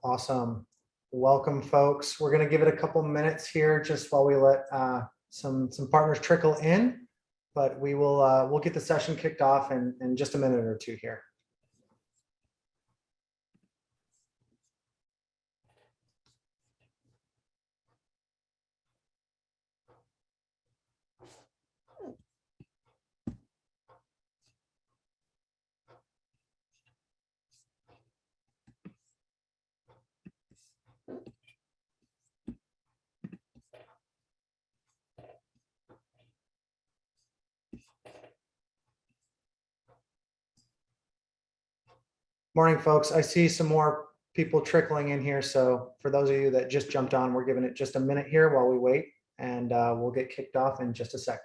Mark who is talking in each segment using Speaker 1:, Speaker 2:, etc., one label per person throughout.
Speaker 1: Awesome. Welcome, folks. We're going to give it a couple minutes here just while we let some partners trickle in, but we'll get the session kicked off in just a minute or two here. Morning, folks. I see some more people trickling in here. So for those of you that just jumped on, we're giving it just a minute here while we wait, and we'll get kicked off in just a sec.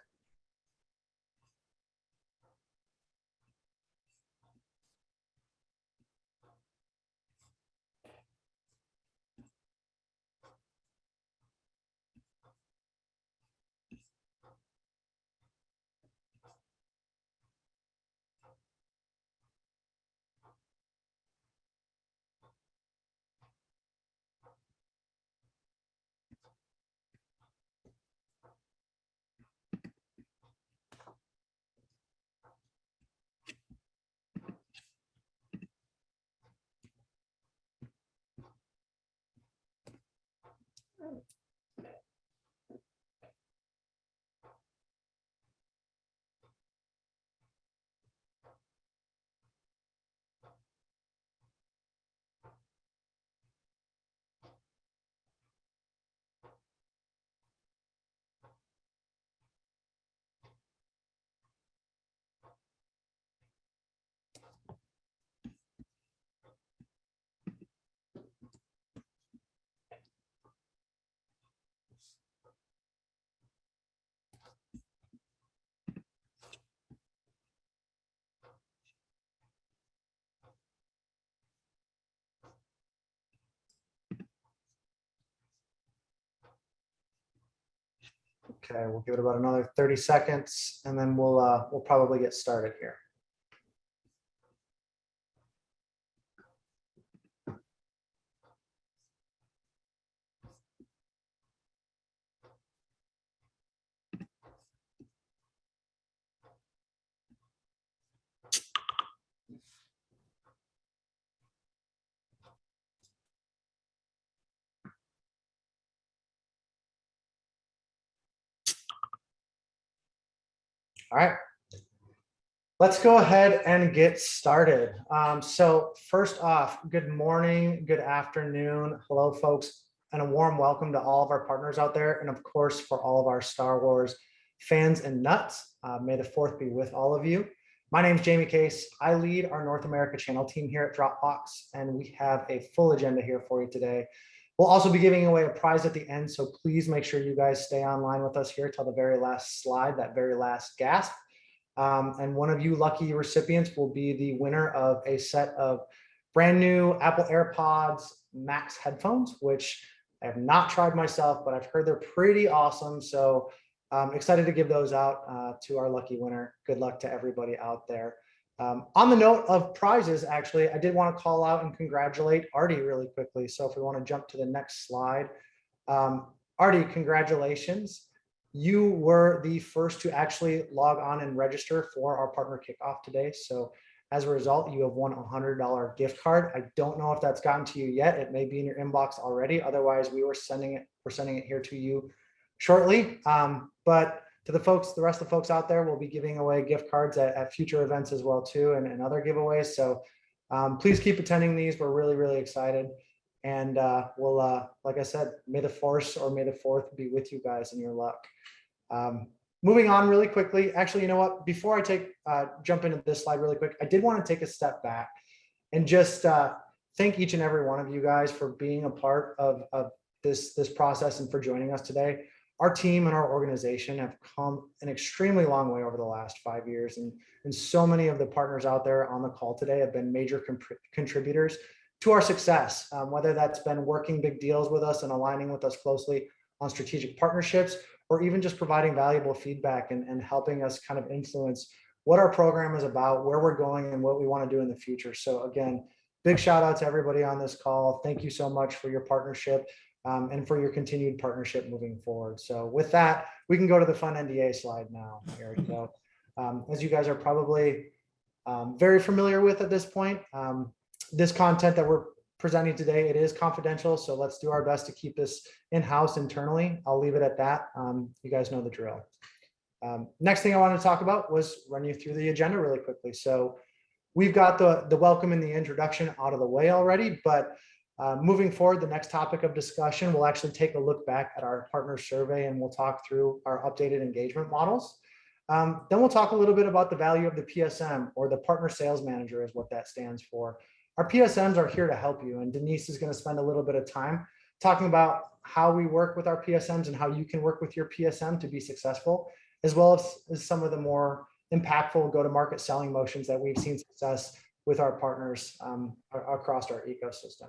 Speaker 1: Okay, we'll give it about another 30 seconds, and then we'll probably get started here. All right, let's go ahead and get started. So first off, good morning, good afternoon. Hello, folks, and a warm welcome to all of our partners out there. And of course, for all of our Star Wars fans and nuts, may the 4th be with all of you. My name is Jamie Case. I lead our North America channel team here at Dropbox, and we have a full agenda here for you today. We'll also be giving away a prize at the end, so please make sure you guys stay online with us here till the very last slide, that very last gasp. And one of you lucky recipients will be the winner of a set of brand new Apple AirPods Max headphones, which I have not tried myself, but I've heard they're pretty awesome. So I'm excited to give those out to our lucky winner. Good luck to everybody out there. On the note of prizes, actually, I did want to call out and congratulate Artie really quickly. So if we want to jump to the next slide, Artie, congratulations. You were the first to actually log on and register for our partner kickoff today. So as a result, you have won a $100 gift card. I don't know if that's gotten to you yet. It may be in your inbox already. Otherwise, we're sending it here to you shortly. But to the rest of the folks out there, we'll be giving away gift cards at future events as well too, and other giveaways. So please keep attending these. We're really, really excited. And we'll, like I said, may the force or may the 4th be with you guys in your luck. Moving on really quickly. Actually, you know what? Before I jump into this slide really quick, I did want to take a step back and just thank each and every one of you guys for being a part of this process and for joining us today. Our team and our organization have come an extremely long way over the last 5 years, and so many of the partners out there on the call today have been major contributors to our success, whether that's been working big deals with us and aligning with us closely on strategic partnerships, or even just providing valuable feedback and helping us kind of influence what our program is about, where we're going, and what we want to do in the future. So again, big shout out to everybody on this call. Thank you so much for your partnership and for your continued partnership moving forward. So with that, we can go to the fun NDA slide now. Here we go. As you guys are probably very familiar with at this point, this content that we're presenting today, it is confidential. So let's do our best to keep this in-house internally. I'll leave it at that. You guys know the drill. Next thing I wanted to talk about was run you through the agenda really quickly. So we've got the welcome and the introduction out of the way already, but moving forward, the next topic of discussion, we'll actually take a look back at our partner survey and we'll talk through our updated engagement models. Then we'll talk a little bit about the value of the PSM, or the partner sales manager is what that stands for. Our PSMs are here to help you, and Denise is going to spend a little bit of time talking about how we work with our PSMs and how you can work with your PSM to be successful, as well as some of the more impactful go-to-market selling motions that we've seen success with our partners across our ecosystem.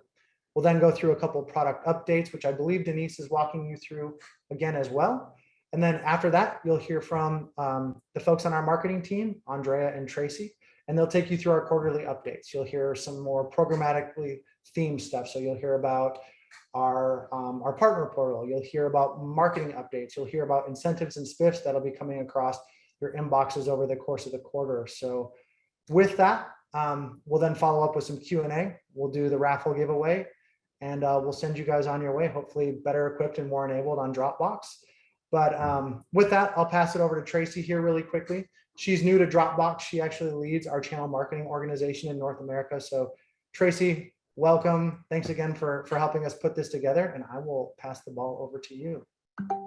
Speaker 1: We'll then go through a couple of product updates, which I believe Denise is walking you through again as well. And then after that, you'll hear from the folks on our marketing team, Andrea and Tracy, and they'll take you through our quarterly updates. You'll hear some more programmatically themed stuff. So you'll hear about our partner portal. You'll hear about marketing updates. You'll hear about incentives and spiffs that'll be coming across your inboxes over the course of the quarter. So with that, we'll then follow up with some Q&A. We'll do the raffle giveaway, and we'll send you guys on your way, hopefully better equipped and more enabled on Dropbox. But with that, I'll pass it over to Tracy here really quickly. She's new to Dropbox. She actually leads our channel marketing organization in North America. So Tracy, welcome. Thanks again for helping us put this together, and I will pass the ball over to you.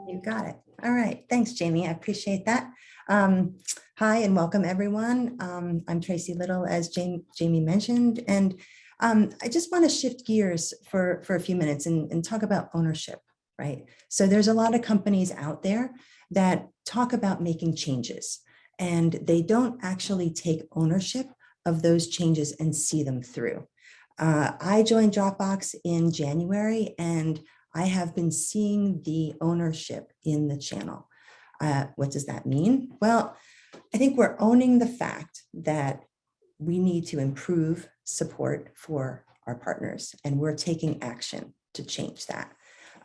Speaker 2: You got it. All right. Thanks, Jamie. I appreciate that. Hi, and welcome, everyone. I'm Tracy Little, as Jamie mentioned, and I just want to shift gears for a few minutes and talk about ownership, right? So there's a lot of companies out there that talk about making changes, and they don't actually take ownership of those changes and see them through. I joined Dropbox in January, and I have been seeing the ownership in the channel. What does that mean? Well, I think we're owning the fact that we need to improve support for our partners, and we're taking action to change that.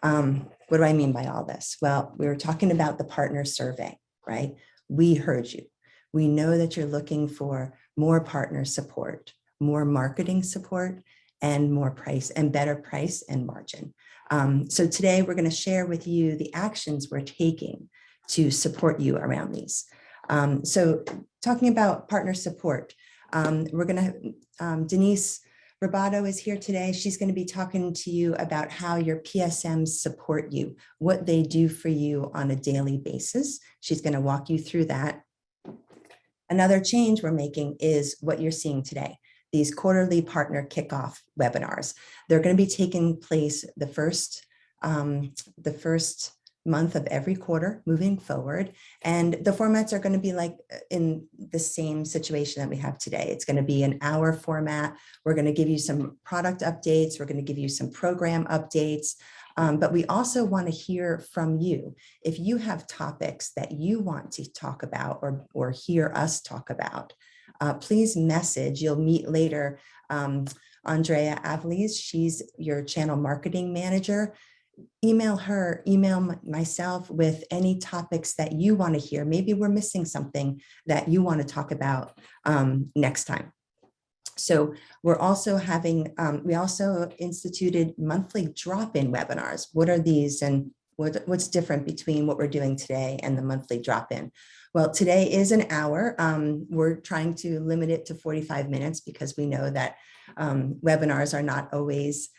Speaker 2: What do I mean by all this? Well, we were talking about the partner survey, right? We heard you. We know that you're looking for more partner support, more marketing support, and more price and better price and margin. So today we're going to share with you the actions we're taking to support you around these. So talking about partner support, we're going to, Denise Robato is here today. She's going to be talking to you about how your PSMs support you, what they do for you on a daily basis. She's going to walk you through that. Another change we're making is what you're seeing today, these quarterly partner kickoff webinars. They're going to be taking place the first month of every quarter moving forward. And the formats are going to be like in the same situation that we have today. It's going to be an hour format. We're going to give you some product updates. We're going to give you some program updates. But we also want to hear from you. If you have topics that you want to talk about or hear us talk about, please message. You'll meet later Andrea Avlis. She's your channel marketing manager. Email her, email myself with any topics that you want to hear. Maybe we're missing something that you want to talk about next time. So we're also having, we also instituted monthly drop-in webinars. What are these, and what's different between what we're doing today and the monthly drop-in? Well, today is an hour. We're trying to limit it to 45 minutes because we know that webinars are not always,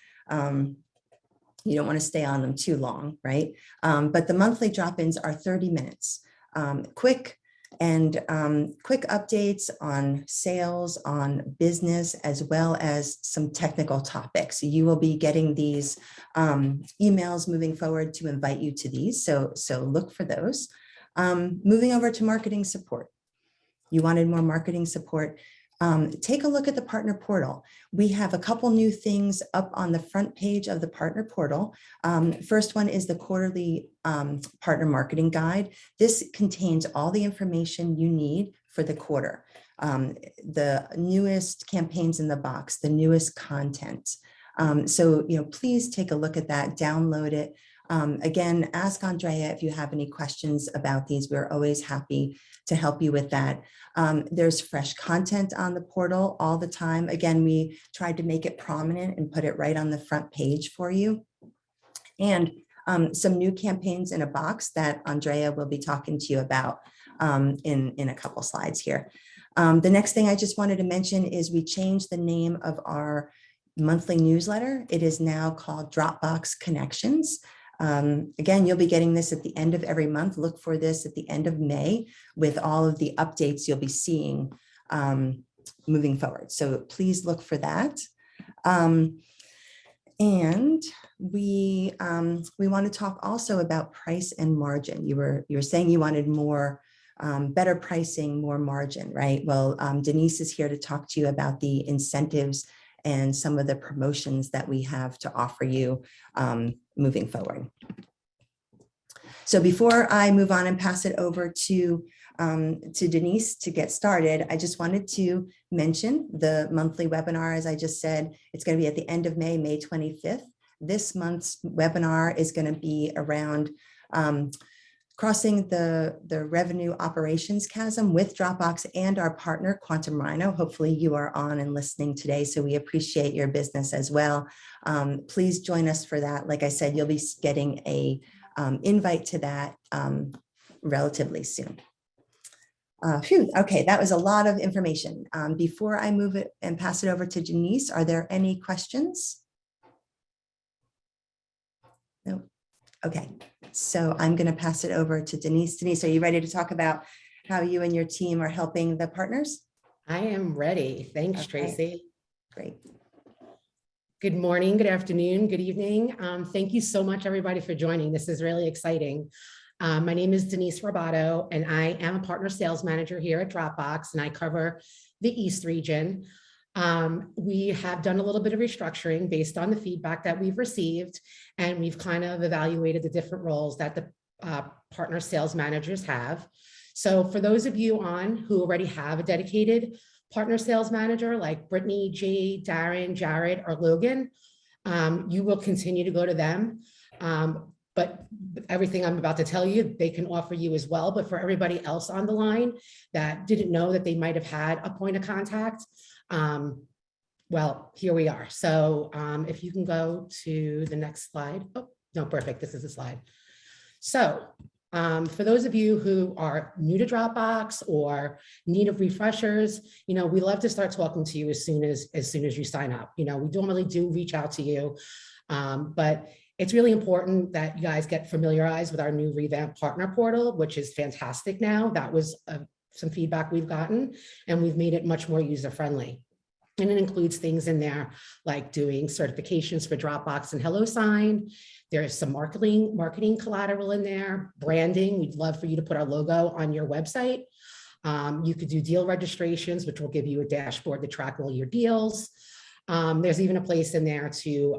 Speaker 2: you don't want to stay on them too long, right? But the monthly drop-ins are 30 minutes, quick updates on sales, on business, as well as some technical topics. You will be getting these emails moving forward to invite you to these. So look for those. Moving over to marketing support. You wanted more marketing support. Take a look at the partner portal. We have a couple new things up on the front page of the partner portal. First one is the quarterly partner marketing guide. This contains all the information you need for the quarter. The newest campaigns in the box, the newest content. So, please take a look at that, download it. Again, ask Andrea if you have any questions about these. We're always happy to help you with that. There's fresh content on the portal all the time. Again, we tried to make it prominent and put it right on the front page for you. And some new campaigns in a box that Andrea will be talking to you about in a couple slides here. The next thing I just wanted to mention is we changed the name of our monthly newsletter. It is now called Dropbox Connections. Again, you'll be getting this at the end of every month. Look for this at the end of May with all of the updates you'll be seeing moving forward. So please look for that. And we want to talk also about price and margin. You were saying you wanted more better pricing, more margin, right? Well, Denise is here to talk to you about the incentives and some of the promotions that we have to offer you moving forward. So before I move on and pass it over to Denise to get started, I just wanted to mention the monthly webinar. As I just said, it's going to be at the end of May, May 25th. This month's webinar is going to be around crossing the revenue operations chasm with Dropbox and our partner, Quantum Rhino. Hopefully you are on and listening today, so we appreciate your business as well. Please join us for that. Like I said, you'll be getting a invite to that relatively soon. Okay, that was a lot of information. Before I move it and pass it over to Denise, are there any questions? No. Okay, so I'm going to pass it over to Denise. Denise, are you ready to talk about how you and your team are helping the partners?
Speaker 3: I am ready. Thanks,
Speaker 2: Okay.
Speaker 3: Tracy.
Speaker 2: Great.
Speaker 3: Good morning, good afternoon, good evening. Thank you so much, everybody, for joining. This is really exciting. My name is Denise Robato, and I am a partner sales manager here at Dropbox, and I cover the East region. We have done a little bit of restructuring based on the feedback that we've received, and we've kind of evaluated the different roles that the partner sales managers have. So for those of you on who already have a dedicated partner sales manager like Brittany, G, Darren, Jared, or Logan, you will continue to go to them. But everything I'm about to tell you, they can offer you as well. But for everybody else on the line that didn't know that they might have had a point of contact, well, here we are. So if you can go to the next slide. Oh, no, perfect. This is the slide. So for those of you who are new to Dropbox or need of refreshers, we love to start talking to you as soon as you sign up. We normally do reach out to you, but it's really important that you guys get familiarized with our new revamped partner portal, which is fantastic now. That was some feedback we've gotten, and we've made it much more user-friendly. And it includes things in there like doing certifications for Dropbox and HelloSign. There's some marketing collateral in there, branding. We'd love for you to put our logo on your website. You could do deal registrations, which will give you a dashboard to track all your deals. There's even a place in there to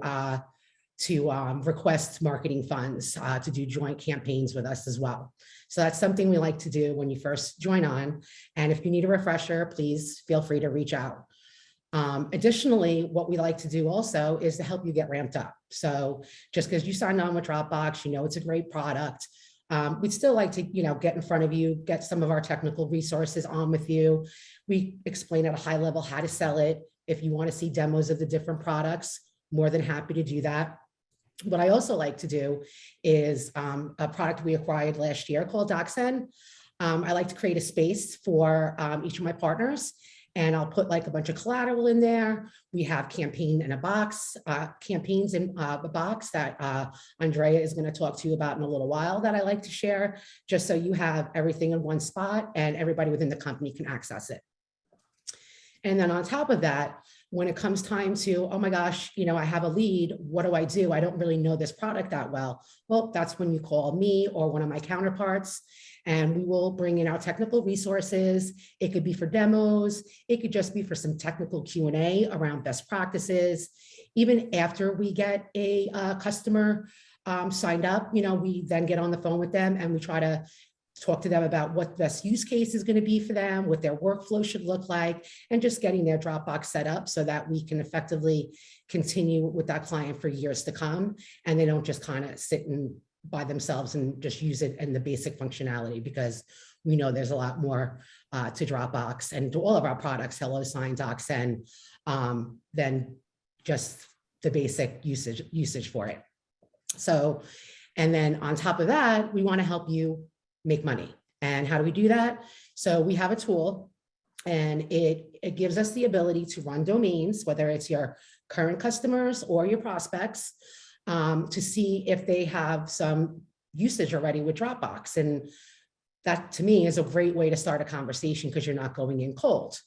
Speaker 3: request marketing funds to do joint campaigns with us as well. So that's something we like to do when you first join on. And if you need a refresher, please feel free to reach out. Additionally, what we like to do also is to help you get ramped up. So just because you signed on with Dropbox, it's a great product. We'd still like to, get in front of you, get some of our technical resources on with you. We explain at a high level how to sell it. If you want to see demos of the different products, more than happy to do that. What I also like to do is a product we acquired last year called DocSend. I like to create a space for each of my partners, and I'll put like a bunch of collateral in there. We have campaigns in a box that Andrea is going to talk to you about in a little while that I like to share, just so you have everything in one spot and everybody within the company can access it. And then on top of that, when it comes time to, oh my gosh, I have a lead, what do? I don't really know this product that well. Well, that's when you call me or one of my counterparts, and we will bring in our technical resources. It could be for demos. It could just be for some technical Q&A around best practices. Even after we get a customer signed up, we then get on the phone with them and we try to talk to them about what the best use case is going to be for them, what their workflow should look like, and just getting their Dropbox set up so that we can effectively continue with that client for years to come. And they don't just kind of sit by themselves and just use it in the basic functionality, because we know there's a lot more to Dropbox and to all of our products, HelloSign, DocSend, than just the basic usage for it. So, and then on top of that, we want to help you make money. And how do we do that? So we have a tool, and it gives us the ability to run domains, whether it's your current customers or your prospects, to see if they have some usage already with Dropbox. And that to me is a great way to start a conversation, because you're not going in cold.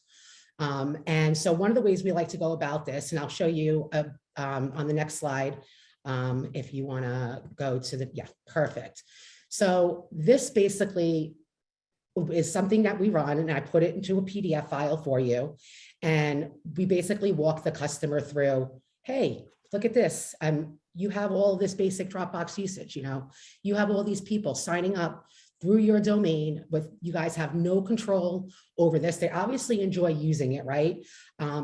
Speaker 3: And so one of the ways we like to go about this, and I'll show you on the next slide, if you want to go to the, yeah, perfect. So this basically is something that we run, and I put it into a PDF file for you. And we basically walk the customer through, hey, look at this. You have all this basic Dropbox usage, you have all these people signing up through your domain, with you guys have no control over this. They obviously enjoy using it, right?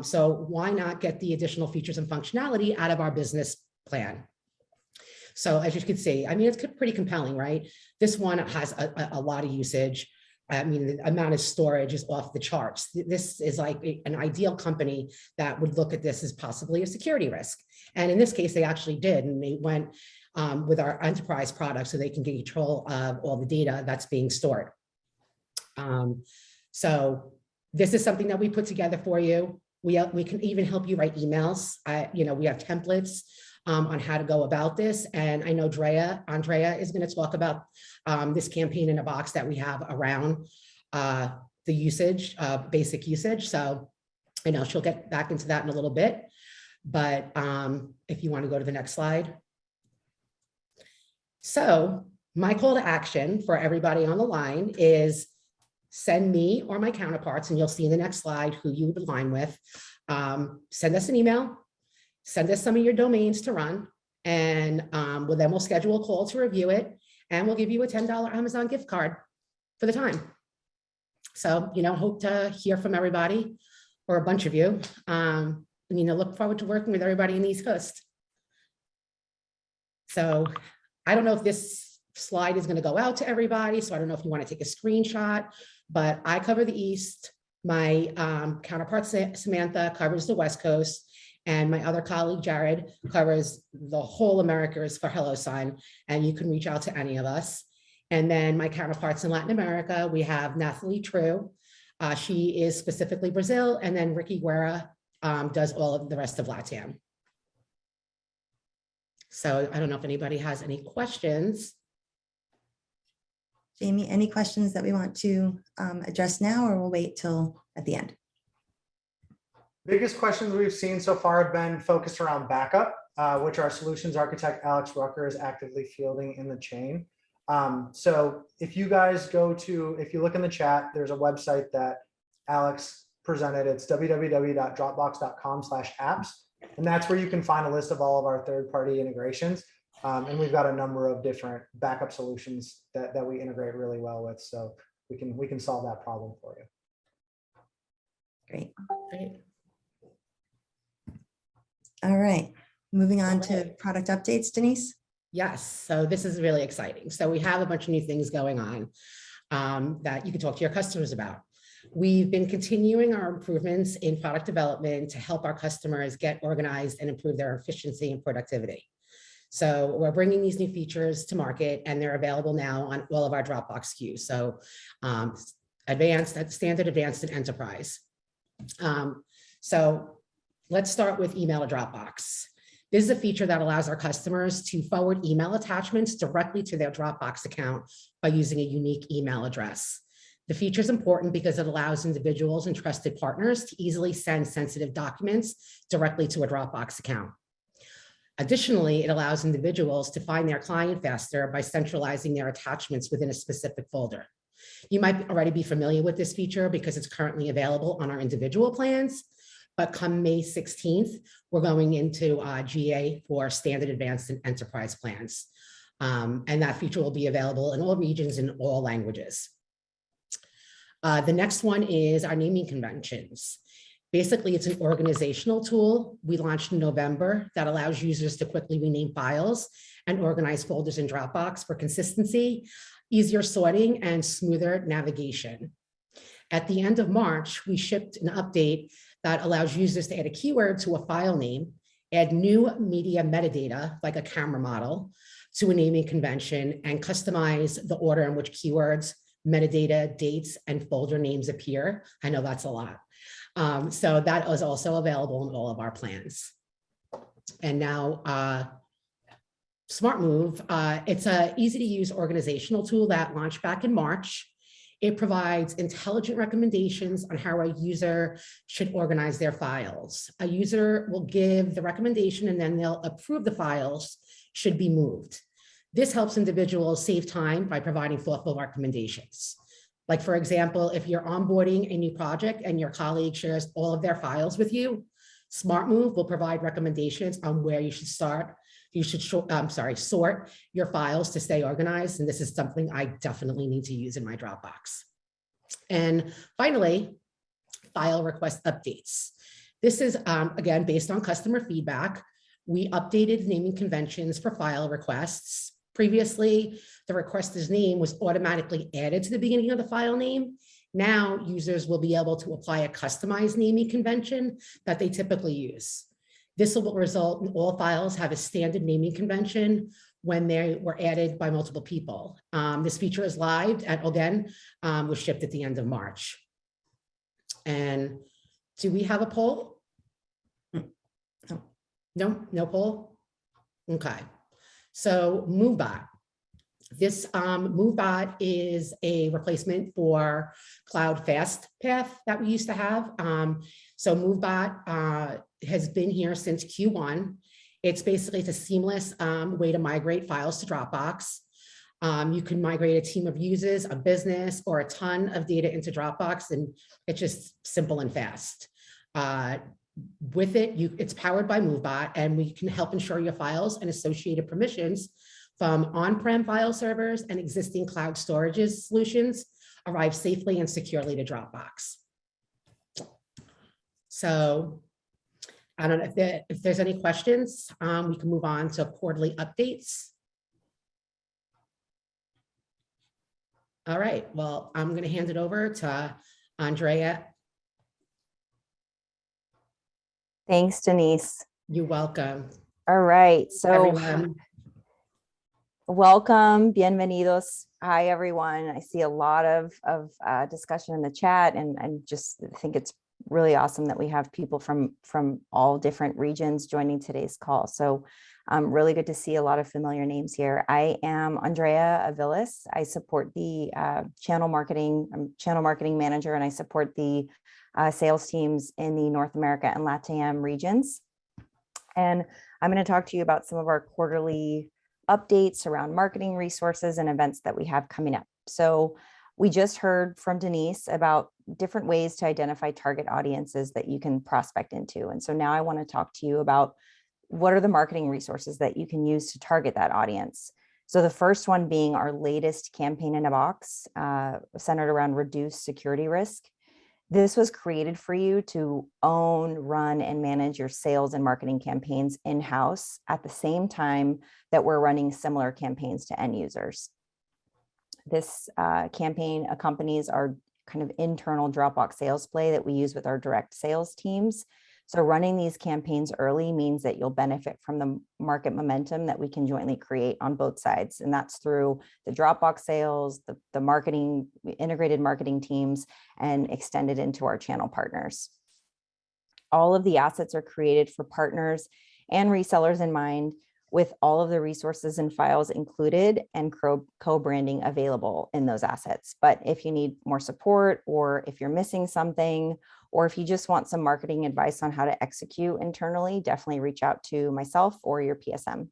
Speaker 3: So why not get the additional features and functionality out of our business plan? So as you can see, I mean, it's pretty compelling, right? This one has a lot of usage. I mean, the amount of storage is off the charts. This is like an ideal company that would look at this as possibly a security risk. And in this case, they actually did. And they went with our enterprise product so they can get control of all the data that's being stored. So this is something that we put together for you. We can even help you write emails. We have templates on how to go about this. And I know Andrea is going to talk about this campaign in a box that we have around the usage, basic usage. So I know she'll get back into that in a little bit. But if you want to go to the next slide. So my call to action for everybody on the line is send me or my counterparts, and you'll see in the next slide who you would align with. Send us an email, send us some of your domains to run, and then we'll schedule a call to review it, and we'll give you a $10 Amazon gift card for the time. So, hope to hear from everybody, or a bunch of you. Look forward to working with everybody in the East Coast. So I don't know if this slide is going to go out to everybody, so I don't know if you want to take a screenshot, but I cover the East. My counterpart, Samantha, covers the West Coast, and my other colleague, Jared, covers the whole Americas for HelloSign, and you can reach out to any of us. And then my counterparts in Latin America, we have Nathalie True. She is specifically Brazil, and then Ricky Guerra does all of the rest of LATAM. So I don't know if anybody has any questions.
Speaker 2: Jamie, any questions that we want to address now, or we'll wait till at the end?
Speaker 1: Biggest questions we've seen so far have been focused around backup, which our solutions architect, Alex Rucker, is actively fielding in the chain. So if you guys if you look in the chat, there's a website that Alex presented. It's www.dropbox.com/apps. And that's where you can find a list of all of our third-party integrations. And we've got a number of different backup solutions that we integrate really well with. So we can solve that problem for you.
Speaker 2: Great.
Speaker 3: Great.
Speaker 2: All right. Moving on to product updates, Denise.
Speaker 3: Yes. So this is really exciting. So we have a bunch of new things going on that you can talk to your customers about. We've been continuing our improvements in product development to help our customers get organized and improve their efficiency and productivity. So we're bringing these new features to market, and they're available now on all of our Dropbox SKUs. So advanced, standard, advanced, and enterprise. So let's start with email to Dropbox. This is a feature that allows our customers to forward email attachments directly to their Dropbox account by using a unique email address. The feature is important because it allows individuals and trusted partners to easily send sensitive documents directly to a Dropbox account. Additionally, it allows individuals to find their client faster by centralizing their attachments within a specific folder. You might already be familiar with this feature because it's currently available on our individual plans, but come May 16th, we're going into GA for standard, advanced, and enterprise plans. And that feature will be available in all regions in all languages. The next one is our naming conventions. Basically, it's an organizational tool we launched in November that allows users to quickly rename files and organize folders in Dropbox for consistency, easier sorting, and smoother navigation. At the end of March, we shipped an update that allows users to add a keyword to a file name, add new media metadata, like a camera model, to a naming convention, and customize the order in which keywords, metadata, dates, and folder names appear. I know that's a lot. So that is also available in all of our plans. And now Smart Move, it's an easy to use organizational tool that launched back in March. It provides intelligent recommendations on how a user should organize their files. A user will give the recommendation and then they'll approve the files should be moved. This helps individuals save time by providing thoughtful recommendations. Like, for example, if you're onboarding a new project and your colleague shares all of their files with you, Smart Move will provide recommendations on where you should start. You should sort your files to stay organized. And this is something I definitely need to use in my Dropbox. And finally, file request updates. This is, again, based on customer feedback. We updated naming conventions for file requests. Previously, the requester's name was automatically added to the beginning of the file name. Now, users will be able to apply a customized naming convention that they typically use. This will result in all files have a standard naming convention when they were added by multiple people. This feature is live and again, was shipped at the end of March. And do we have a poll? No poll? Okay. So MoveBot. This MoveBot is a replacement for Cloud FastPath that we used to have. So MoveBot has been here since Q1. It's basically a seamless way to migrate files to Dropbox. You can migrate a team of users, a business, or a ton of data into Dropbox, and it's just simple and fast. With it, it's powered by MoveBot, and we can help ensure your files and associated permissions from on-prem file servers and existing cloud storage solutions arrive safely and securely to Dropbox. So I don't know if there's any questions, we can move on to quarterly updates. All right, well, I'm going to hand it over to Andrea.
Speaker 4: Thanks, Denise.
Speaker 3: You're welcome.
Speaker 4: All right, so
Speaker 3: Everyone.
Speaker 4: welcome, bienvenidos. Hi, everyone. I see a lot of discussion in the chat, and I just think it's really awesome that we have people from all different regions joining today's call. So really good to see a lot of familiar names here. I am Andrea Aviles. I support the channel marketing. I'm channel marketing manager, and I support the sales teams in the North America and LATAM regions. And I'm going to talk to you about some of our quarterly updates around marketing resources and events that we have coming up. So we just heard from Denise about different ways to identify target audiences that you can prospect into. And so now I want to talk to you about what are the marketing resources that you can use to target that audience. So the first one being our latest campaign in a box, centered around reduced security risk. This was created for you to own, run, and manage your sales and marketing campaigns in-house at the same time that we're running similar campaigns to end users. This campaign accompanies our kind of internal Dropbox sales play that we use with our direct sales teams. So running these campaigns early means that you'll benefit from the market momentum that we can jointly create on both sides. And that's through the Dropbox sales, the marketing, integrated marketing teams, and extended into our channel partners. All of the assets are created for partners and resellers in mind, with all of the resources and files included and co-branding available in those assets. But if you need more support, or if you're missing something, or if you just want some marketing advice on how to execute internally, definitely reach out to myself or your PSM.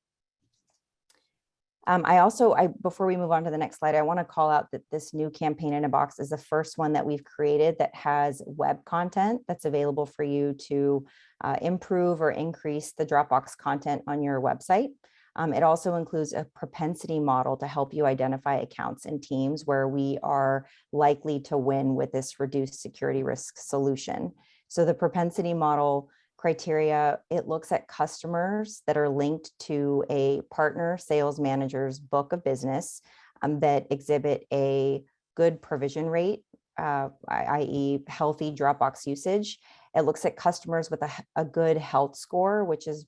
Speaker 4: Before we move on to the next slide, I want to call out that this new campaign in a box is the first one that we've created that has web content that's available for you to improve or increase the Dropbox content on your website. It also includes a propensity model to help you identify accounts and teams where we are likely to win with this reduced security risk solution. So the propensity model criteria, it looks at customers that are linked to a partner sales manager's book of business that exhibit a good provision rate, i.e. healthy Dropbox usage. It looks at customers with a good health score, which is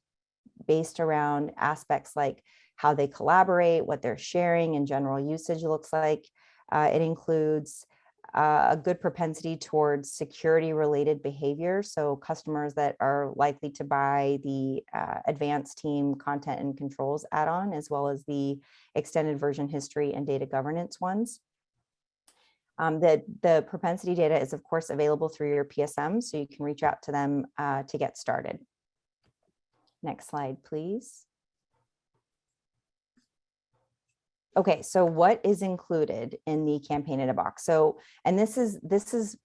Speaker 4: based around aspects like how they collaborate, what they're sharing, and general usage looks like. It includes a good propensity towards security related behavior. So customers that are likely to buy the advanced team content and controls add-on, as well as the extended version history and data governance ones. The propensity data is of course available through your PSM, so you can reach out to them to get started. Next slide, please. Okay, so what is included in the campaign in a box? So, and this is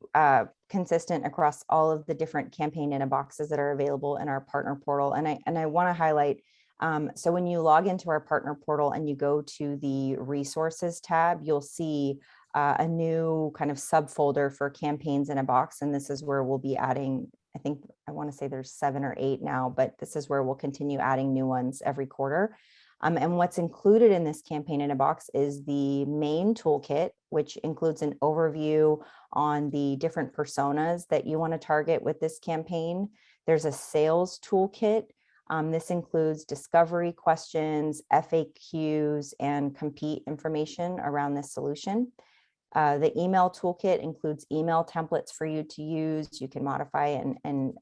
Speaker 4: consistent across all of the different campaign in a boxes that are available in our partner portal. And I want to highlight, so when you log into our partner portal and you go to the resources tab, you'll see a new kind of subfolder for campaigns in a box. And this is where we'll be adding, I want to say there's 7 or 8 now, but this is where we'll continue adding new ones every quarter. And what's included in this campaign in a box is the main toolkit, which includes an overview on the different personas that you want to target with this campaign. There's a sales toolkit. This includes discovery questions, FAQs, and compete information around this solution. The email toolkit includes email templates for you to use. You can modify and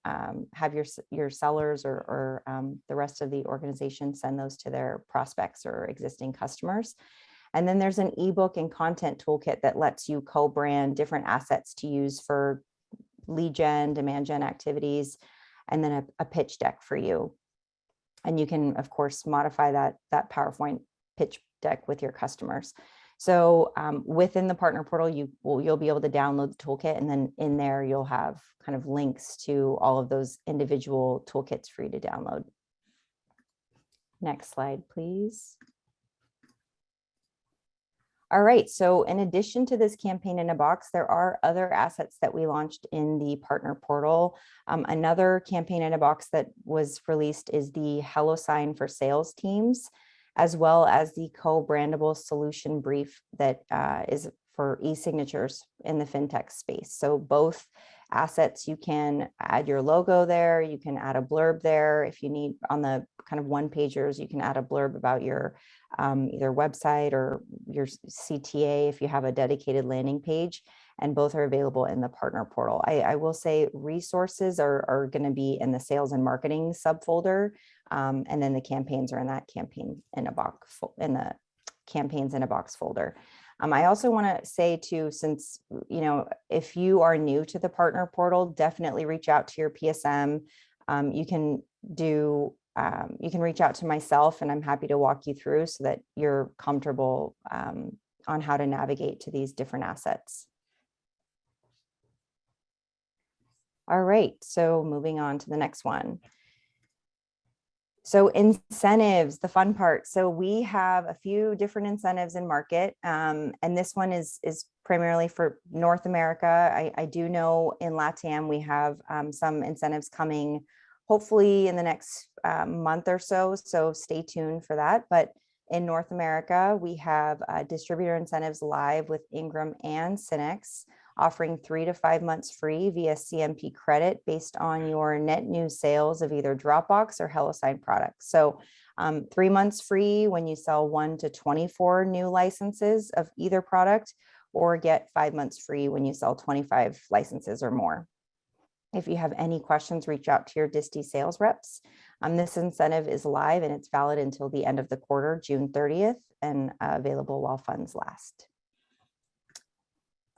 Speaker 4: have your sellers or the rest of the organization send those to their prospects or existing customers. And then there's an ebook and content toolkit that lets you co-brand different assets to use for lead gen, demand gen activities, and then a pitch deck for you. And you can, of course, modify that PowerPoint pitch deck with your customers. So within the partner portal, you'll be able to download the toolkit, and then in there you'll have kind of links to all of those individual toolkits for you to download. Next slide, please. All right, so in addition to this campaign in a box, there are other assets that we launched in the partner portal. Another campaign in a box that was released is the HelloSign for sales teams, as well as the co-brandable solution brief that is for e-signatures in the fintech space. So both assets, you can add your logo there, you can add a blurb there. If you need, on the kind of one pagers, you can add a blurb about your either website or your CTA if you have a dedicated landing page, and both are available in the partner portal. I will say resources are going to be in the sales and marketing subfolder, and then the campaigns are in that campaign in a box, in the campaigns in a box folder. I also want to say too, since, you know, if you are new to the partner portal, definitely reach out to your PSM. You can reach out to myself, and I'm happy to walk you through so that you're comfortable on how to navigate to these different assets. All right, so moving on to the next one. So incentives, the fun part. So we have a few different incentives in market, and this one is primarily for North America. I do know in LATAM we have some incentives coming, hopefully in the next month or so. So stay tuned for that. But in North America, we have distributor incentives live with Ingram and Synex, offering 3 to 5 months free via CMP credit based on your net new sales of either Dropbox or HelloSign products. So 3 months free when you sell 1 to 24 new licenses of either product, or get 5 months free when you sell 25 licenses or more. If you have any questions, reach out to your disty sales reps. This incentive is live and it's valid until the end of the quarter, June 30th, and available while funds last.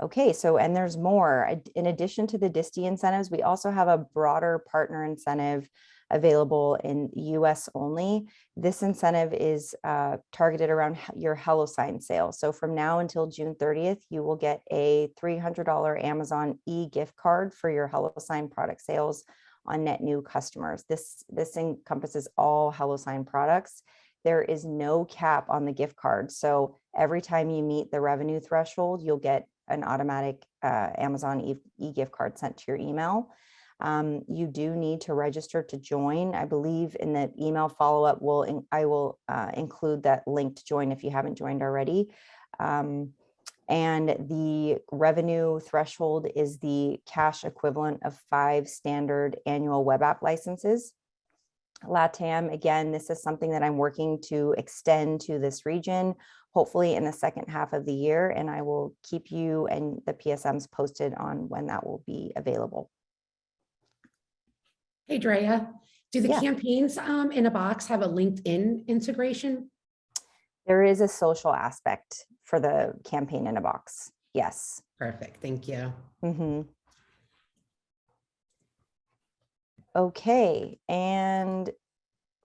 Speaker 4: Okay, so, and there's more. In addition to the disty incentives, we also have a broader partner incentive available in US only. This incentive is targeted around your HelloSign sales. So from now until June 30th, you will get a $300 Amazon e-gift card for your HelloSign product sales on net new customers. This encompasses all HelloSign products. there is no cap on the gift card. So every time you meet the revenue threshold, you'll get an automatic Amazon e-gift card sent to your email. You do need to register to join. I believe in the email follow-up, I will include that link to join if you haven't joined already. And the revenue threshold is the cash equivalent of 5 standard annual web app licenses. LATAM, again, this is something that I'm working to extend to this region, hopefully in the second half of the year, and I will keep you and the PSMs posted on when that will be available.
Speaker 3: Hey, Drea, do the
Speaker 4: Yeah.
Speaker 3: campaigns in a box have a LinkedIn integration?
Speaker 4: There is a social aspect for the campaign in a box. Yes.
Speaker 3: Perfect. Thank you.
Speaker 4: Okay. And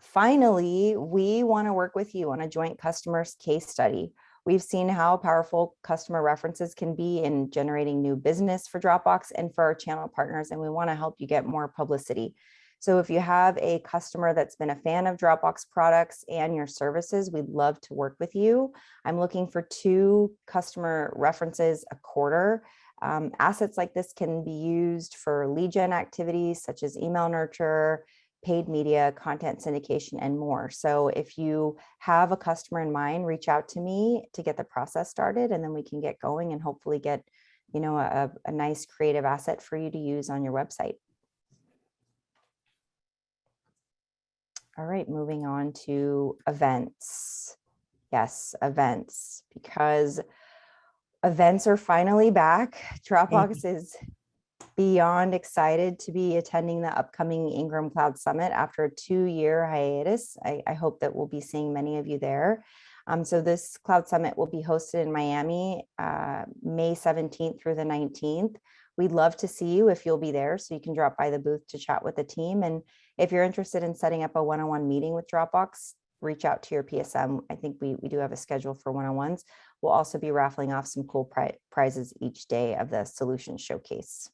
Speaker 4: finally, we want to work with you on a joint customers case study. We've seen how powerful customer references can be in generating new business for Dropbox and for our channel partners, and we want to help you get more publicity. So if you have a customer that's been a fan of Dropbox products and your services, we'd love to work with you. I'm looking for 2 customer references a quarter. Assets like this can be used for lead gen activities such as email nurture, paid media, content syndication, and more. So if you have a customer in mind, reach out to me to get the process started, and then we can get going and hopefully get, you know, a nice creative asset for you to use on your website. All right, moving on to events. Yes, events, because events are finally back. Dropbox is beyond excited to be attending the upcoming Ingram Cloud Summit after a 2-year hiatus. I hope that we'll be seeing many of you there. So this Cloud Summit will be hosted in Miami, May 17th through the 19th. We'd love to see you if you'll be there, so you can drop by the booth to chat with the team. And if you're interested in setting up a one-on-one meeting with Dropbox, reach out to your PSM. I think we do have a schedule for one-on-ones. We'll also be raffling off some cool prizes each day of the solution showcase.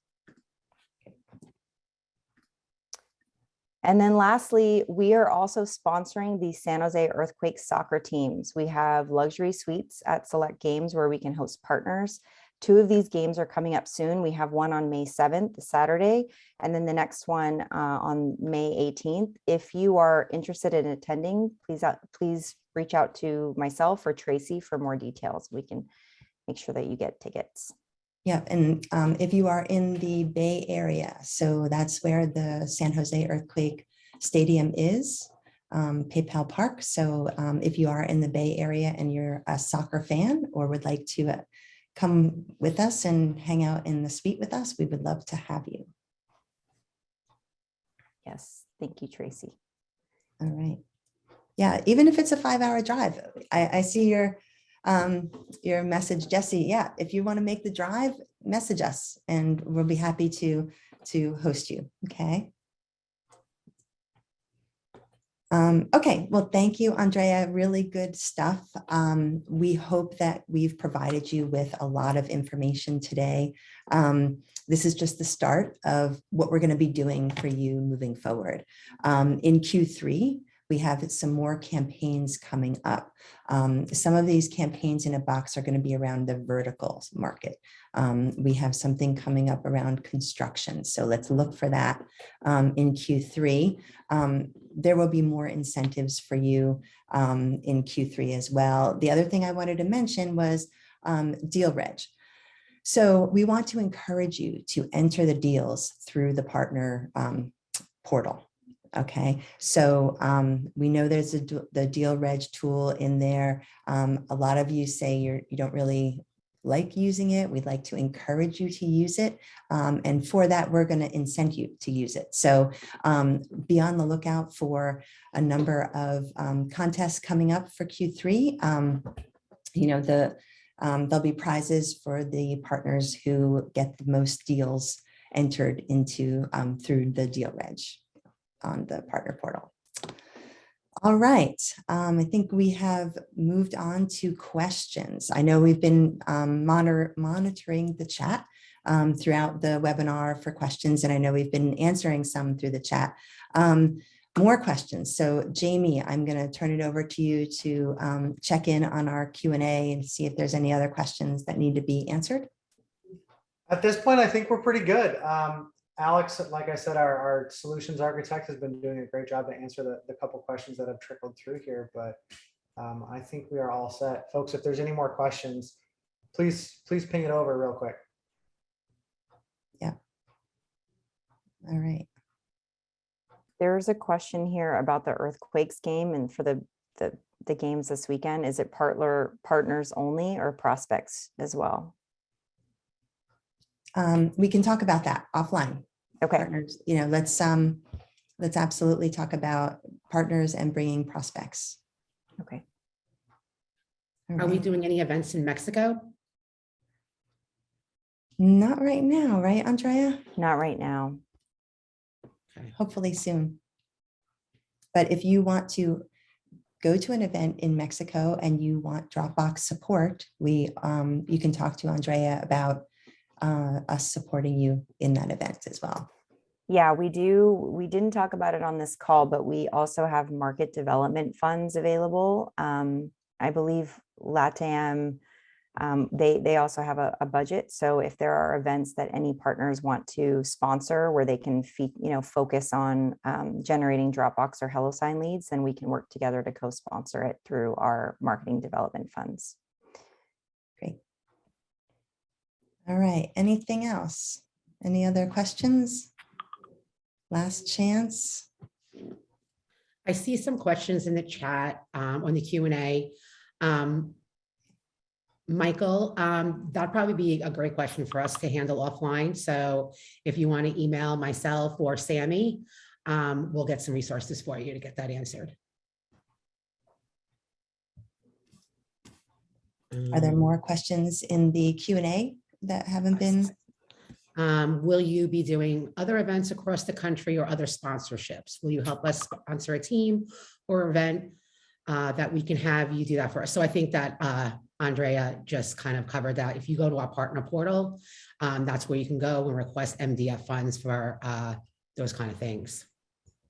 Speaker 4: And then lastly, we are also sponsoring the San Jose Earthquake soccer teams. We have luxury suites at select games where we can host partners. 2 of these games are coming up soon. We have one on May 7th, Saturday, and then the next one on May 18th. If you are interested in attending, please reach out to myself or Tracy for more details. We can make sure that you get tickets.
Speaker 2: Yeah, and if you are in the Bay Area, so that's where the San Jose Earthquake Stadium is, PayPal Park. So if you are in the Bay Area and you're a soccer fan or would like to come with us and hang out in the suite with us, we would love to have you.
Speaker 4: Yes, thank you, Tracy.
Speaker 2: All right. Yeah, even if it's a 5-hour drive, I see your message, Jesse. Yeah, if you want to make the drive, message us and we'll be happy to host you. Okay. Okay, well, thank you, Andrea. Really good stuff. We hope that we've provided you with a lot of information today. This is just the start of what we're going to be doing for you moving forward. In Q3, we have some more campaigns coming up. Some of these campaigns in a box are going to be around the verticals market. We have something coming up around construction. So let's look for that in Q3. There will be more incentives for you in Q3 as well. The other thing I wanted to mention was deal reg. So we want to encourage you to enter the deals through the partner portal. Okay, so we know there's the deal reg tool in there. A lot of you say you don't really like using it. We'd like to encourage you to use it. And for that, we're going to incent you to use it. So be on the lookout for a number of contests coming up for Q3. You know, there'll be prizes for the partners who get the most deals entered into through the deal reg on the partner portal. All right, I think we have moved on to questions. I know we've been monitoring the chat throughout the webinar for questions, and I know we've been answering some through the chat. more questions. So Jamie, I'm going to turn it over to you to check in on our Q&A and see if there's any other questions that need to be answered.
Speaker 1: At this point, I think we're pretty good. Alex, like I said, our solutions architect has been doing a great job to answer the couple questions that have trickled through here, but I think we are all set. Folks, if there's any more questions, please ping it over real quick.
Speaker 2: Yeah. All right.
Speaker 4: There's a question here about the Earthquakes game and for the games this weekend. Is it partners only or prospects as well?
Speaker 2: We can talk about that offline.
Speaker 4: Okay.
Speaker 2: Partners, let's absolutely talk about partners and bringing prospects.
Speaker 4: Okay.
Speaker 2: All
Speaker 3: Are we
Speaker 2: right.
Speaker 3: doing any events in Mexico?
Speaker 2: Not right now, right, Andrea?
Speaker 4: Not right now.
Speaker 3: Okay.
Speaker 2: Hopefully soon. But if you want to go to an event in Mexico and you want Dropbox support, you can talk to Andrea about us supporting you in that event as well.
Speaker 4: Yeah, we do. We didn't talk about it on this call, but we also have market development funds available. I believe LATAM, they also have a budget. So if there are events that any partners want to sponsor where they can focus on generating Dropbox or HelloSign leads, then we can work together to co-sponsor it through our marketing development funds.
Speaker 2: Great. All right. Anything else? Any other questions? Last chance.
Speaker 3: I see some questions in the chat on the Q&A. Michael, that'd probably be a great question for us to handle offline. So if you want to email myself or Sammy, we'll get some resources for you to get that answered.
Speaker 2: Are there more questions in the Q&A that haven't been?
Speaker 3: Will you be doing other events across the country or other sponsorships? Will you help us sponsor a team or event that we can have you do that for us? So I think that Andrea just kind of covered that. If you go to our partner portal, that's where you can go and request MDF funds for those kind of things.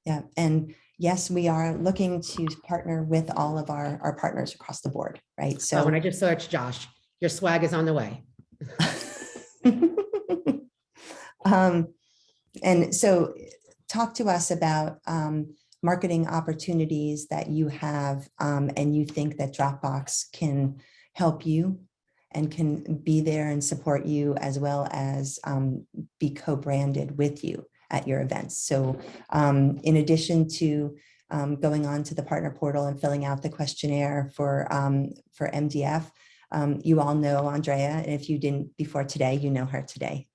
Speaker 2: Yeah, and yes, we are looking to partner with all of our partners across the board, right? So
Speaker 3: when I just searched Josh, your swag is on the way.
Speaker 2: And so talk to us about marketing opportunities that you have and you think that Dropbox can help you and can be there and support you as well as be co-branded with you at your events. So in addition to going on to the partner portal and filling out the questionnaire for MDF, you all know Andrea, and if you didn't before today, you know her today.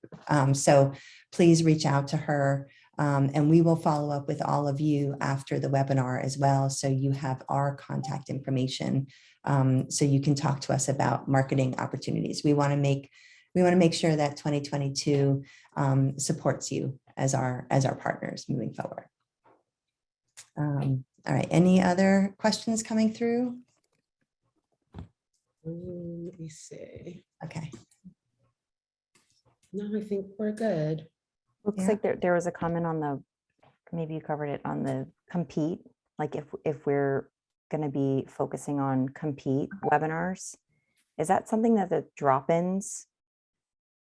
Speaker 2: So please reach out to her and we will follow up with all of you after the webinar as well. So you have our contact information so you can talk to us about marketing opportunities. We want to make sure that 2022 supports you as our partners moving forward. All right, any other questions coming through?
Speaker 3: Let me see.
Speaker 2: Okay.
Speaker 3: No, I think we're good.
Speaker 4: Looks like there was a comment on the, maybe you covered it on the compete, like if we're going to be focusing on compete webinars. Is that something that the drop-ins?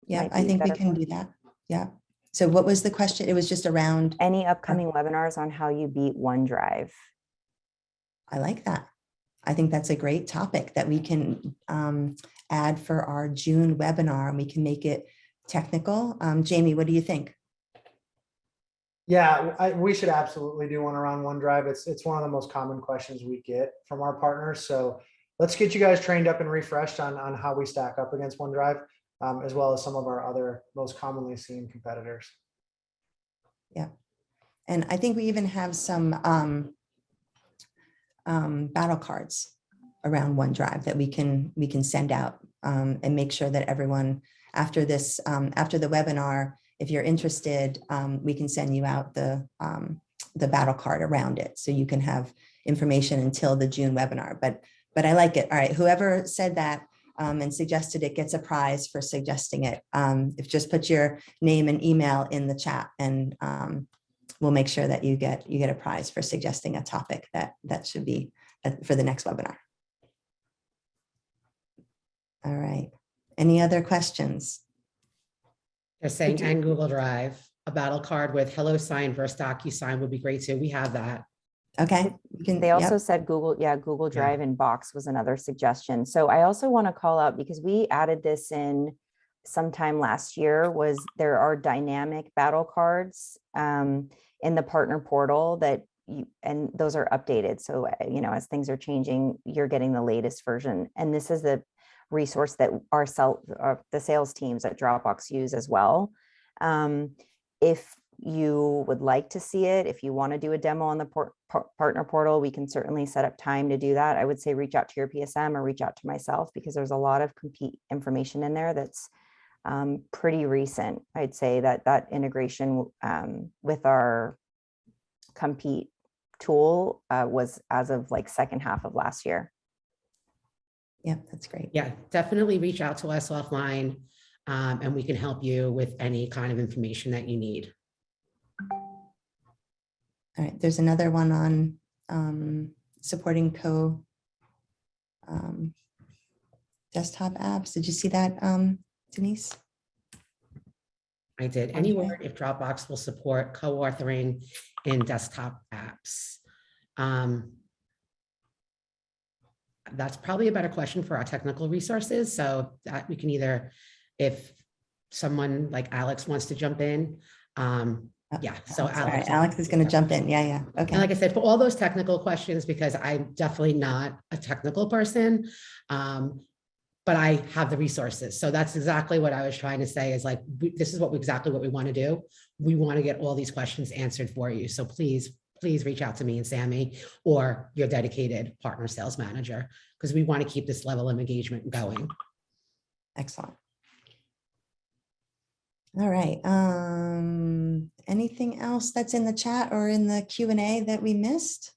Speaker 2: Yeah, I think we can do that. Yeah. So what was the question? It was just around
Speaker 4: any upcoming webinars on how you beat OneDrive.
Speaker 2: I like that. I think that's a great topic that we can add for our June webinar, and we can make it technical. Jamie, what do you think?
Speaker 1: Yeah, we should absolutely do one around OneDrive. It's one of the most common questions we get from our partners. So let's get you guys trained up and refreshed on how we stack up against OneDrive, as well as some of our other most commonly seen competitors.
Speaker 2: Yeah, and I think we even have some battle cards around OneDrive that we can send out and make sure that everyone after this after the webinar, if you're interested, we can send you out the battle card around it so you can have information until the June webinar. But I like it. All right, whoever said that and suggested it gets a prize for suggesting it. If just put your name and email in the chat, and we'll make sure that you get a prize for suggesting a topic that should be for the next webinar. All right. Any other questions?
Speaker 3: They're saying, and Google Drive, a battle card with HelloSign versus DocuSign would be great too. We have that.
Speaker 2: Okay. You can,
Speaker 4: They also
Speaker 2: yep.
Speaker 4: said Google Drive and Box was another suggestion. So I also want to call out, because we added this in sometime last year, was there are dynamic battle cards in the partner portal that and those are updated. So, as things are changing, you're getting the latest version. And this is the resource that the sales teams at Dropbox use as well. If you would like to see it, if you want to do a demo on the partner portal, we can certainly set up time to do that. I would say reach out to your PSM or reach out to myself, because there's a lot of compete information in there that's pretty recent. I'd say that integration with our compete tool was as of like second half of last year.
Speaker 2: Yeah, that's great.
Speaker 3: Yeah, definitely reach out to us offline, and we can help you with any kind of information that you need.
Speaker 2: All right, there's another one on supporting desktop apps. Did you see that, Denise?
Speaker 3: I did. Any word if Dropbox will support co-authoring in desktop apps. That's probably a better question for our technical resources. So that we can either, if someone like Alex wants to jump in. Yeah, so
Speaker 2: Alex is going to jump in. Yeah. Okay.
Speaker 3: And like I said, for all those technical questions, because I'm definitely not a technical person, but I have the resources. So that's exactly what I was trying to say is like, this is exactly what we want to do. We want to get all these questions answered for you. So please reach out to me and Sammy or your dedicated partner sales manager, because we want to keep this level of engagement going.
Speaker 2: Excellent. All right. Anything else that's in the chat or in the Q&A that we missed?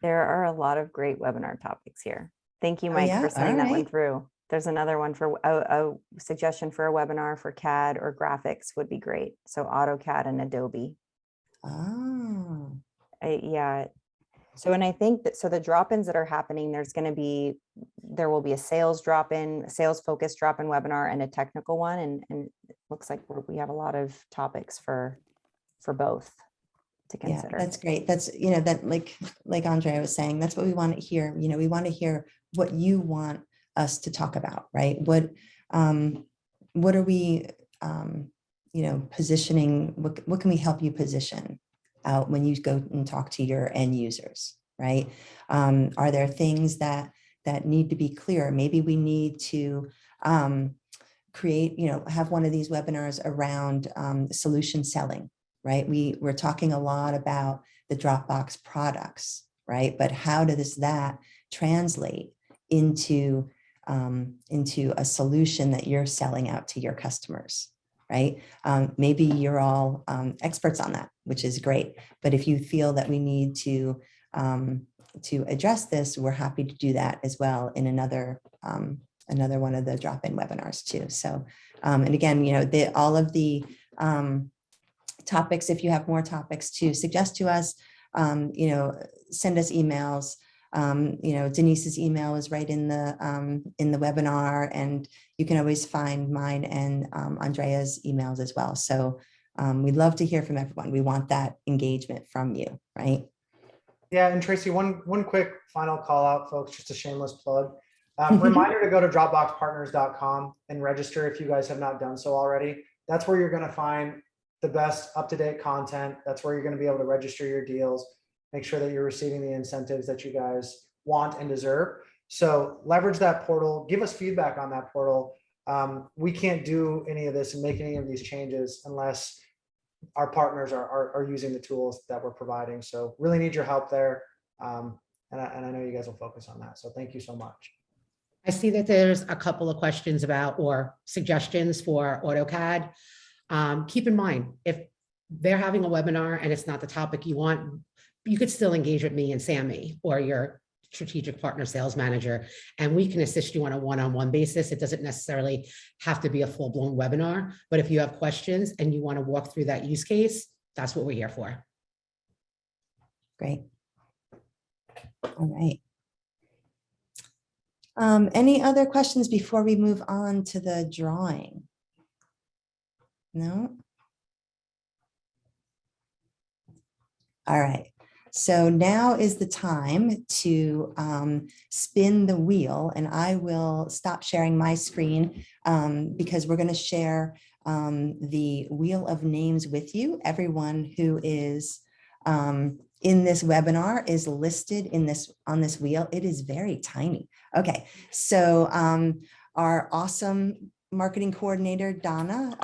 Speaker 4: There are a lot of great webinar topics here. Thank you, Mike, for sending that one through. There's another one for a suggestion for a webinar for CAD or graphics would be great. So AutoCAD and Adobe.
Speaker 2: Oh.
Speaker 4: Yeah. So, and I think that, so the drop-ins that are happening, there will be a sales drop-in, sales focused drop-in webinar and a technical one. And it looks like we have a lot of topics for both to consider.
Speaker 2: Yeah, that's great. That's, that like Andrea was saying, that's what we want to hear. We want to hear what you want us to talk about, right? What are we, positioning? What can we help you position out when you go and talk to your end users, right? Are there things that need to be clear? Maybe we need to create, have one of these webinars around solution selling, right? We're talking a lot about the Dropbox products, right? But how does that translate into a solution that you're selling out to your customers, right? Maybe you're all experts on that, which is great. But if you feel that we need to address this, we're happy to do that as well in another one of the drop-in webinars too. So, and again, all of the topics, if you have more topics to suggest to us, send us emails. Denise's email is right in the webinar, and you can always find mine and Andrea's emails as well. So we'd love to hear from everyone. We want that engagement from you, right?
Speaker 1: Yeah, and Tracy, one quick final call out, folks, just a shameless plug. Reminder to go to dropboxpartners.com and register if you guys have not done so already. That's where you're going to find the best up-to-date content. That's where you're going to be able to register your deals. Make sure that you're receiving the incentives that you guys want and deserve. So leverage that portal, give us feedback on that portal. We can't do any of this and make any of these changes unless our partners are using the tools that we're providing. So really need your help there. And I know you guys will focus on that. So thank you so much.
Speaker 3: I see that there's a couple of questions about or suggestions for AutoCAD. Keep in mind, if they're having a webinar and it's not the topic you want, you could still engage with me and Sammy or your strategic partner sales manager, and we can assist you on a one-on-one basis. It doesn't necessarily have to be a full-blown webinar, but if you have questions and you want to walk through that use case, that's what we're here for.
Speaker 2: Great. All right. Any other questions before we move on to the drawing? No? All right. So now is the time to spin the wheel, and I will stop sharing my screen because we're going to share the wheel of names with you. Everyone who is in this webinar is listed in this on this wheel. It is very tiny. Okay, so our awesome marketing coordinator, Donna,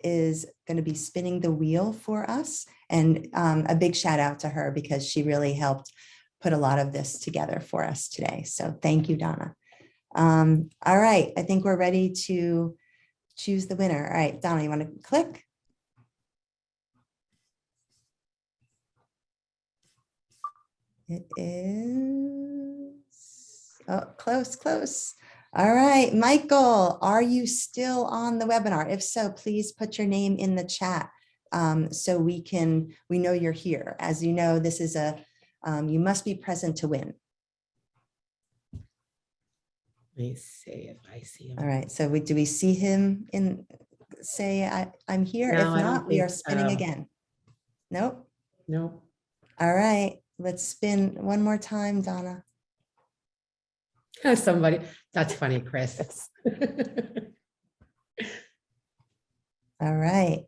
Speaker 2: is going to be spinning the wheel for us. And a big shout out to her because she really helped put a lot of this together for us today. So thank you, Donna. All right, I think we're ready to choose the winner. All right, Donna, you want to click? It is, oh, close, close. All right, Michael, are you still on the webinar? If so, please put your name in the chat so we know you're here. As you know, this is you must be present to win.
Speaker 3: Let me see if I see him.
Speaker 2: All right, so do we see him I'm here?
Speaker 3: No,
Speaker 2: If
Speaker 3: I don't
Speaker 2: not, we are
Speaker 3: think
Speaker 2: spinning
Speaker 3: so.
Speaker 2: again. Nope.
Speaker 3: Nope.
Speaker 2: All right, let's spin one more time, Donna.
Speaker 3: Somebody, that's funny, Chris.
Speaker 2: All right.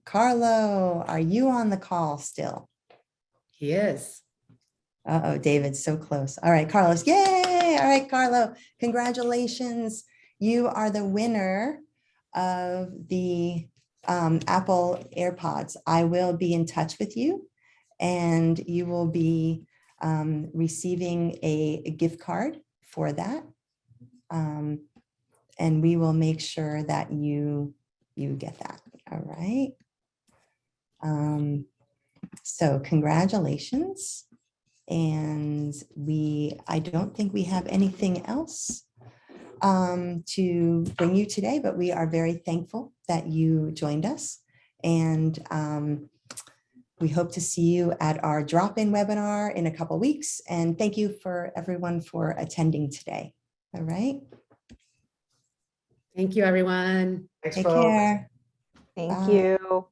Speaker 2: Carlo, are you on the call still?
Speaker 3: He is.
Speaker 2: Uh-oh, David's so close. All right, Carlos, yay! All right, Carlo, congratulations. You are the winner of the Apple AirPods. I will be in touch with you and you will be receiving a gift card for that. And we will make sure that you get that. All right. So congratulations. And I don't think we have anything else to bring you today, but we are very thankful that you joined us. And we hope to see you at our drop-in webinar in a couple of weeks. And thank you for everyone for attending today. All right.
Speaker 3: Thank you, everyone.
Speaker 1: Thanks,
Speaker 2: Take
Speaker 1: folks.
Speaker 2: care.
Speaker 4: Thank
Speaker 2: Bye.
Speaker 4: you.